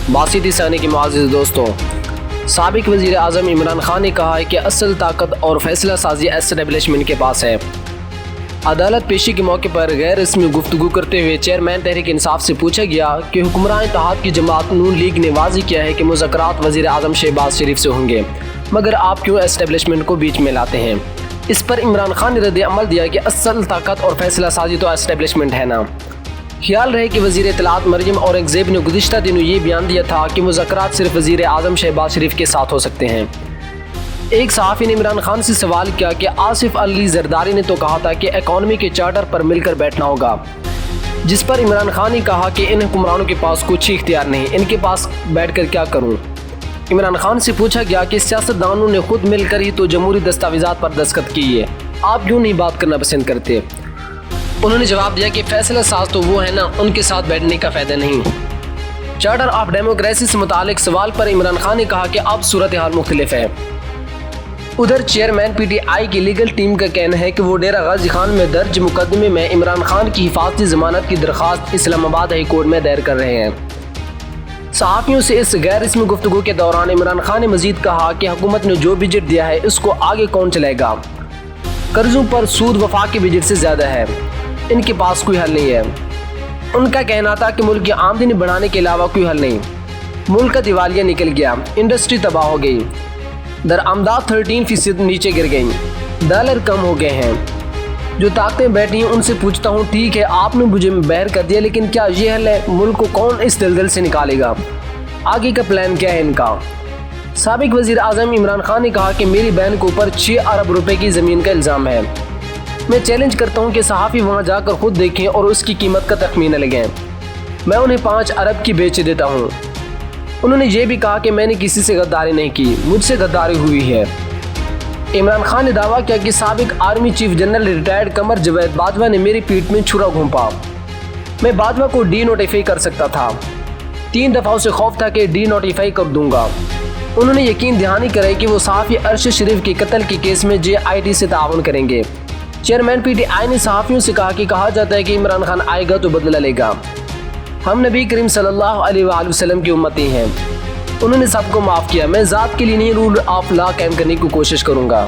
باسطی ثانی کے معزز دوستوں، سابق وزیر اعظم عمران خان نے کہا ہے کہ اصل طاقت اور فیصلہ سازی اسٹیبلشمنٹ کے پاس ہے۔ عدالت پیشی کے موقع پر غیر رسمی گفتگو کرتے ہوئے چیئرمین تحریک انصاف سے پوچھا گیا کہ حکمران اتحاد کی جماعت نون لیگ نے واضح کیا ہے کہ مذاکرات وزیر اعظم شہباز شریف سے ہوں گے، مگر آپ کیوں اسٹیبلشمنٹ کو بیچ میں لاتے ہیں؟ اس پر عمران خان نے رد عمل دیا کہ اصل طاقت اور فیصلہ سازی تو اسٹیبلشمنٹ ہے نا۔ خیال رہے کہ وزیر اطلاعات مریم اورنگزیب نے گزشتہ دنوں یہ بیان دیا تھا کہ مذاکرات صرف وزیر اعظم شہباز شریف کے ساتھ ہو سکتے ہیں۔ ایک صحافی نے عمران خان سے سوال کیا کہ آصف علی زرداری نے تو کہا تھا کہ اکانومی کے چارٹر پر مل کر بیٹھنا ہوگا، جس پر عمران خان نے کہا کہ ان حکمرانوں کے پاس کچھ اختیار نہیں، ان کے پاس بیٹھ کر کیا کروں؟ عمران خان سے پوچھا گیا کہ سیاستدانوں نے خود مل کر ہی تو جمہوری دستاویزات پر دستخط کیے، آپ کیوں نہیں بات کرنا پسند کرتے؟ انہوں نے جواب دیا کہ فیصلہ ساز تو وہ ہے نا، ان کے ساتھ بیٹھنے کا فائدہ نہیں۔ چارٹر آف ڈیموکریسی سے متعلق سوال پر عمران خان نے کہا کہ اب صورتحال مختلف ہے۔ ادھر چیئرمین پی ٹی آئی کی لیگل ٹیم کا کہنا ہے کہ وہ ڈیرہ غازی خان میں درج مقدمے میں عمران خان کی حفاظتی ضمانت کی درخواست اسلام آباد ہائی کورٹ میں دائر کر رہے ہیں۔ صحافیوں سے اس غیر رسمی گفتگو کے دوران عمران خان نے مزید کہا کہ حکومت نے جو بجٹ دیا ہے اس کو آگے کون چلائے گا؟ قرضوں پر سود وفاق کے بجٹ سے زیادہ ہے، ان کے پاس کوئی حل نہیں ہے۔ ان کا کہنا تھا کہ ملک کی آمدنی بڑھانے کے علاوہ کوئی حل نہیں، ملک کا دیوالیہ نکل گیا، انڈسٹری تباہ ہو گئی، درآمدات 13% نیچے گر گئیں، ڈالر کم ہو گئے ہیں۔ جو طاقتیں بیٹھی ہیں ان سے پوچھتا ہوں، ٹھیک ہے آپ نے مجھے بحر کر دیا، لیکن کیا یہ حل ہے؟ ملک کو کون اس دلدل سے نکالے گا؟ آگے کا پلان کیا ہے ان کا؟ سابق وزیر اعظم عمران خان نے کہا کہ میری بہن کے اوپر 6 ارب روپے کی زمین کا الزام ہے۔ میں چیلنج کرتا ہوں کہ صحافی وہاں جا کر خود دیکھیں اور اس کی قیمت کا تخمینہ لگائیں، میں انہیں 5 ارب کی بیچ دیتا ہوں۔ انہوں نے یہ بھی کہا کہ میں نے کسی سے غداری نہیں کی، مجھ سے غداری ہوئی ہے۔ عمران خان نے دعویٰ کیا کہ سابق army chief general retired Qamar Javed Bajwa نے میری پیٹھ میں چھرا گھونپا، میں باجوہ کو ڈی نوٹیفائی کر سکتا تھا، 3 دفعہ اسے خوف تھا کہ ڈی نوٹیفائی کر دوں گا۔ انہوں نے یقین دہانی کرائی کہ وہ صحافی ارشد شریف کے قتل کے کیس میں JIT سے تعاون کریں گے۔ چیئرمین PTI نے صحافیوں سے کہا کہ کہا جاتا ہے کہ عمران خان آئے گا تو بدلہ لے گا، ہم نبی کریم صلی اللہ علیہ وآلہ وسلم کی امتی ہیں، انہوں نے سب کو معاف کیا، میں ذات کے لیے نہیں رول آف لا قائم کرنے کی کوشش کروں گا۔